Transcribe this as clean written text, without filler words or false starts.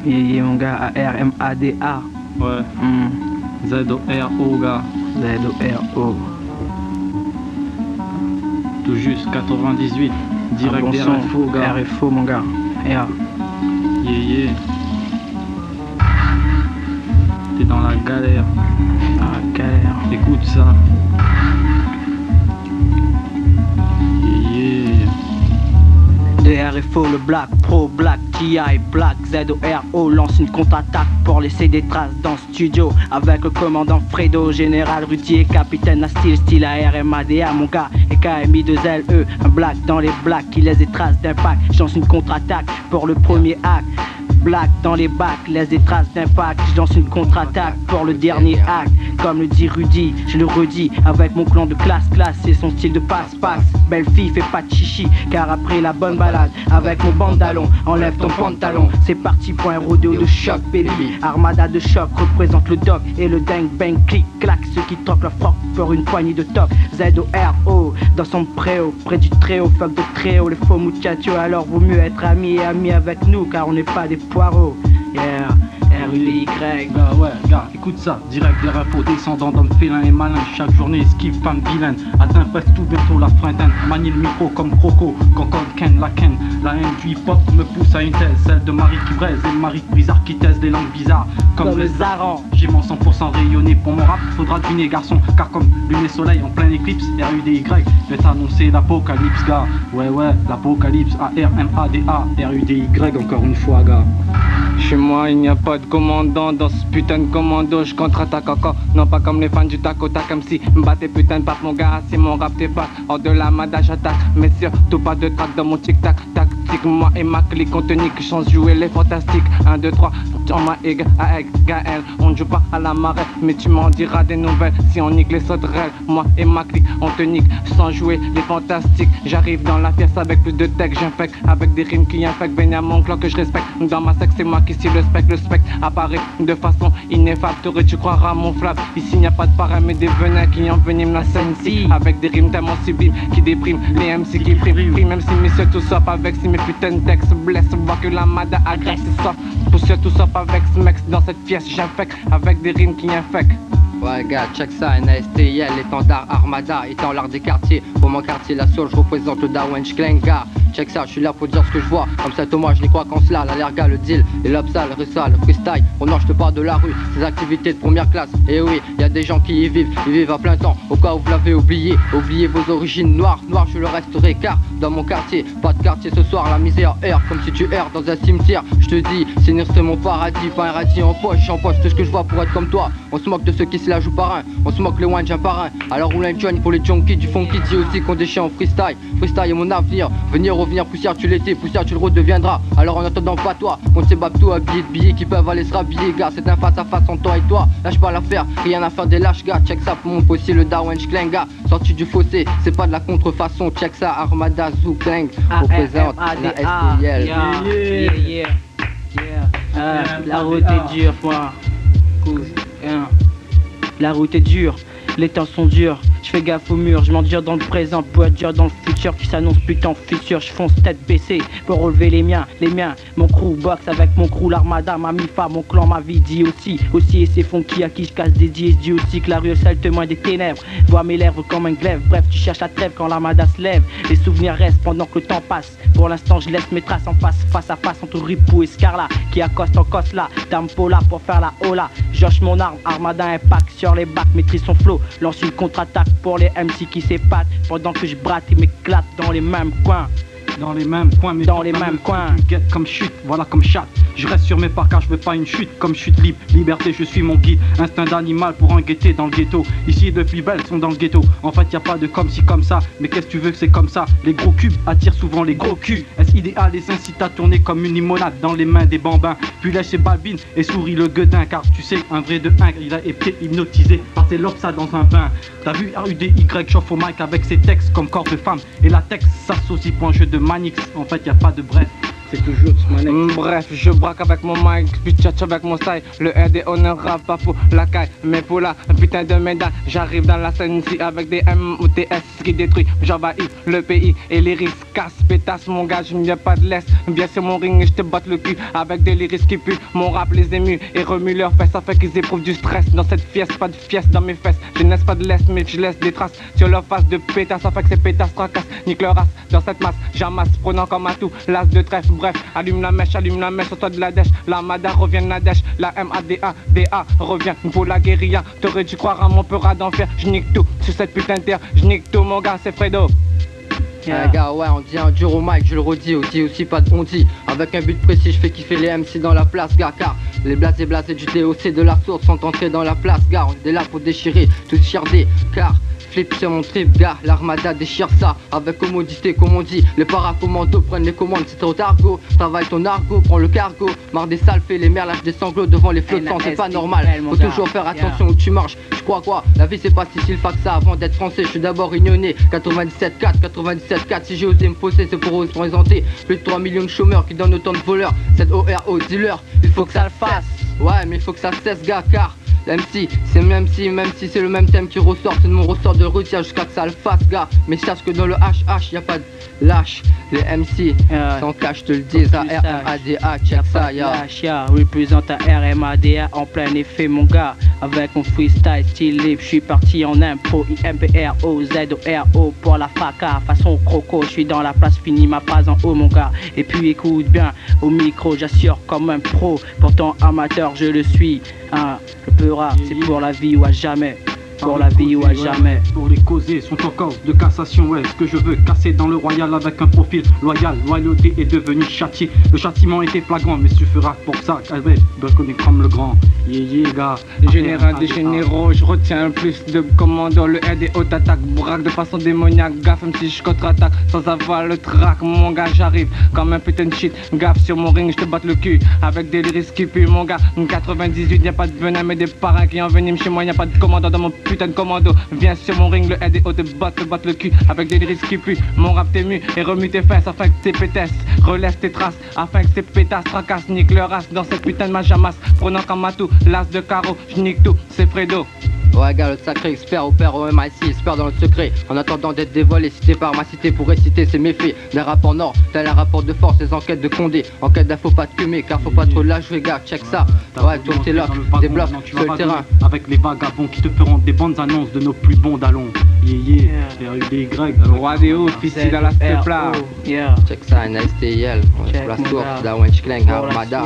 Yeah, mon gars, ARMADA. Ouais. ZORO, gars. ZORO. Tout juste 98. Direct bon des son, RFO, gars. RFO, mon gars. Yeah. Yeah. T'es dans la galère. Galère. Écoute ça. RFO, le Black Pro, Black TI, Black ZORO lance une contre-attaque pour laisser des traces dans le studio. Avec le commandant Fredo, général Rudier, capitaine à style ARMADA, mon gars, et KMI2LE, un black dans les blacks qui laisse des traces d'impact. Je lance une contre-attaque pour le premier acte. Black dans les bacs, laisse des traces d'impact. Je lance une contre-attaque pour le dernier acte. Comme le dit Rudy, je le redis. Avec mon clan de classe, c'est son style de passe-passe. Belle fille, fais pas de chichi, car après la bonne balade, avec mon bandalon, enlève ton pantalon. C'est parti pour un rodéo de choc, baby. Armada de choc représente le doc et le dang bang clic clac. Ceux qui troquent la froc pour une poignée de toc. ZORO dans son préau, près du tréau, fuck de tréau, les faux muchachos. Alors vaut mieux être amis et amis avec nous, car on n'est pas des poireaux. Yeah. RUDY. Bah ouais, gars, écoute ça, direct des infos, descendant d'hommes félins et malins. Chaque journée esquive femme vilaine, atteint presque tout bientôt la freintine. Manie le micro comme Croco, Concorde Ken, la Ken. La haine du hip-hop me pousse à une thèse, celle de Marie qui braise et Marie Brizard qui teste des langues bizarres. Comme les Arans, j'ai mon 100% rayonné. Pour mon rap, faudra deviner garçon, car comme lune et soleil en plein éclipse, RUDY vais t'annoncer l'apocalypse, gars. Ouais, l'apocalypse, ARMADA, RUDY encore une fois, gars. Chez moi il n'y a pas de commandant dans ce putain de commando. Je contre-attaque encore, non pas comme les fans du tac au tac. Comme si m'battais putain de pape mon gars. Si mon rap t'es pas hors de la mada j'attaque. Mais surtout pas de track dans mon tic-tac tactique. Moi et ma clique on te nique, chance jouer les fantastiques. 1, 2, 3, en ma aigue, à aigue, Gaël. On ne joue pas à la marée, mais tu m'en diras des nouvelles. Si on nique les sauterelles, moi et ma clique on te nique sans jouer les fantastiques. J'arrive dans la pièce avec plus de tech, j'infecte avec des rimes qui infectent. Béni à mon clan que je respecte. Dans ma sexe c'est moi qui suis le spectre apparaît de façon ineffable. T'aurais-tu croire à mon flap? Ici il n'y a pas de parrain mais des venins qui enveniment la scène ici. Avec des rimes tellement sublimes qui dépriment les MC qui priment. Même si monsieur tout sauf avec si mes putains de textes blessent. Vois que la mada agresse et sauf. Pousse tout sauf avec ce mec dans cette pièce j'infecte avec des rimes qui infectent. Ouais gars, check ça, NASTIL, l'étendard Armada, étant l'art des quartiers. Pour mon quartier, la soul, je représente le Darwin Schlenga. Check ça, je suis là pour dire ce que je vois. Comme ça, Thomas, je n'y crois qu'en cela. L'allerga, le deal, les lobsales, le russal, le freestyle. Oh non, je te parle de la rue, ces activités de première classe. Et oui, y a des gens qui y vivent, ils vivent à plein temps. Au cas où vous l'avez oublié, oubliez vos origines noires. Noir, je le resterai car dans mon quartier, pas de quartier ce soir, la misère erre comme si tu erres dans un cimetière. Je te dis, Seigneur, c'est mon paradis, pas un radis en poche. J'empoche tout ce que je vois pour être comme toi. On se moque de ceux qui se la jouent par un. On se moque les wines un par un. Alors roule un joint pour les junkies du funky. Dis aussi qu'on déchire en freestyle. Freestyle est mon avenir. Venir revenir, poussière tu l'étais, poussière tu le redeviendras. Alors en attendant pas toi, on s'est babtou habillé de billets qui peuvent aller se rhabiller. Gars, c'est un face à face entre toi et toi. Lâche pas l'affaire, rien à faire des lâches gars. Check ça pour mon possier, le Darwin Schlenga. Sorti du fossé, c'est pas de la contrefaçon. Check ça, Armada Zoukling représente la STL. La route est dure, moi. La route est dure, les temps sont durs. Je fais gaffe au mur, je m'endure dans le présent pour être dur dans le futur qui s'annonce putain futur. Je fonce tête baissée pour relever les miens. Mon crew boxe avec mon crew, l'armada, ma mi-fa, mon clan, ma vie dit aussi et c'est funky à qui je casse des dièses. Dis aussi que la rue est seule témoin des ténèbres. Vois mes lèvres comme un glaive, bref tu cherches la trêve quand l'armada se lève. Les souvenirs restent pendant que le temps passe. Pour l'instant je laisse mes traces en face à face entre Ripou et Scarla qui accoste en coste là. Dame Paula pour faire la hola. Josh mon arme, armada impact sur les bacs, maîtrise son flow, lance une contre-attaque pour les MC qui s'épatent pendant que je bratte et m'éclate dans les mêmes coins. Dans les mêmes coins, mais dans les mêmes coins. Guette comme chute, voilà comme chat. Je reste sur mes pas car je veux pas une chute. Comme chute libre, liberté, je suis mon guide. Instinct d'animal pour en guetter dans le ghetto. Ici les plus belles sont dans le ghetto. En fait y a pas de comme si comme ça. Mais qu'est-ce que tu veux que c'est comme ça. Les gros cubes attirent souvent les gros culs. Est-ce idéal les incite à tourner comme une limonade dans les mains des bambins. Puis lèche ses babines et sourit le guedin. Car tu sais un vrai de ingre il a été hypnotisé par tes lobes ça dans un bain. T'as vu RUDY chauffe au mic avec ses textes comme corps de femme. Et la texte s'associe pour un jeu de Manix. En fait y a pas de bref. c'est toujours Smanek. Bref, je braque avec mon mic, puis tchatch avec mon style. Le RDO ne rappe pas pour la caille, mais pour la putain de médaille. J'arrive dans la scène ici avec des MOTS qui détruit. J'envahis le pays et les risques casse pétasse mon gars, je n'ai pas de laisse. Viens sur mon ring et je te batte le cul avec des lyrics qui puent. Mon rap les émue et remue leurs fesses, ça fait qu'ils éprouvent du stress. Dans cette fieste, pas de fieste dans mes fesses. Je ne laisse pas de laisse, mais je laisse des traces sur leur face de pétasse, ça fait que ces pétasses tracassent. Nique leur race dans cette masse, j'amasse, prenant comme atout l'as de trèfle. Bref, allume la mèche sur toi de la dèche. La Mada revient de la dèche, la MADA, DA revient pour la guérilla. T'aurais dû croire à mon peur d'enfer. Je nique tout sur cette putain de terre, je nique tout mon gars, c'est Fredo. Gars, ouais, on dit un dur au mic, je le redis, aussi pas de on dit. Avec un but précis, je fais kiffer les MC dans la place, gars, car les blasés du DOC de la source sont entrés dans la place, gars. On est là pour déchirer, tout chiarder, car flip sur mon trip, gars, l'armada déchire ça avec commodité, comme on dit. Les paracommandos prennent les commandes, c'est trop argot. Travaille ton argot, prends le cargo. Marre des sales faits, les mères lâchent des sanglots devant les flottants, c'est pas normal. Faut toujours faire attention où tu marches. Je crois quoi, la vie c'est pas si facile que ça. Avant d'être français, je suis d'abord unionnais. 97-4, si j'ai osé me poser, c'est pour se présenter. Plus de 3 millions de chômeurs qui donnent autant de voleurs. Cette ORO, dis-leur, il faut que ça le fasse. Ouais, mais il faut que ça cesse, gars, car MC, c'est même si c'est le même thème qui ressort, c'est de mon ressort de retient jusqu'à que ça le fasse, gars. Mais sache que dans le HH, y a pas de lâche. Les MC, sans cash, te le dis, RMADA, check ça, ya. Représente à RMADA en plein effet, mon gars. Avec mon freestyle style libre, je suis parti en impro, IMPROZORO pour la faca, façon croco. Je suis dans la place, fini ma phrase en haut, mon gars. Et puis écoute bien, au micro, j'assure comme un pro. Pourtant amateur, je le suis. Le peu rap, c'est pour la vie ou à jamais. Pour la vie ou à jamais. Pour les causer sont en cause de cassation. Ouais, ce que je veux casser dans le royal avec un profil loyal. Loyauté est devenue châtié. Le châtiment était flagrant, mais suffira pour ça. Calvet, reconnu comme le grand. Yeah, gars. Général des généraux, je retiens plus de commandos. Le RDO t'attaque, braque de façon démoniaque. Gaffe, même si je contre-attaque sans avoir le trac. Mon gars, j'arrive comme un putain de shit. Gaffe sur mon ring, je te batte le cul avec des lyrics qui puent, mon gars. 98, y'a pas de venin, mais des parrains qui enveniment chez moi. Y'a pas de commandant dans mon putain de commando. Viens sur mon ring, le RDO te batte le cul avec des lyrics qui puent. Mon rap t'émue et remue tes fesses afin que tes pétesses relaissent tes traces, afin que ces pétasses fracassent, nique leur race dans cette putain de ma jamasse. Prenant comme atout l'as de carreau, je nique tout, c'est Fredo. Ouais, gars, le sacré expert opère au MIC, expert dans le secret. En attendant d'être dévoilé, cité par ma cité pour réciter ses méfaits. Des rapports nord, tel un rapport de force, des enquêtes de Condé. Enquête d'un faut pas te fumer, car faut pas trop la jouer, gars, check ça. Ouais, toi t'es là, des blocs sur le terrain. Avec les vagabonds qui te feront des bonnes annonces de nos plus bons dallons. Yeah, RUDY, Roi des hauts, ici dans la stepla. Check ça, NSTL, la source, la Wench Kleng, Armada.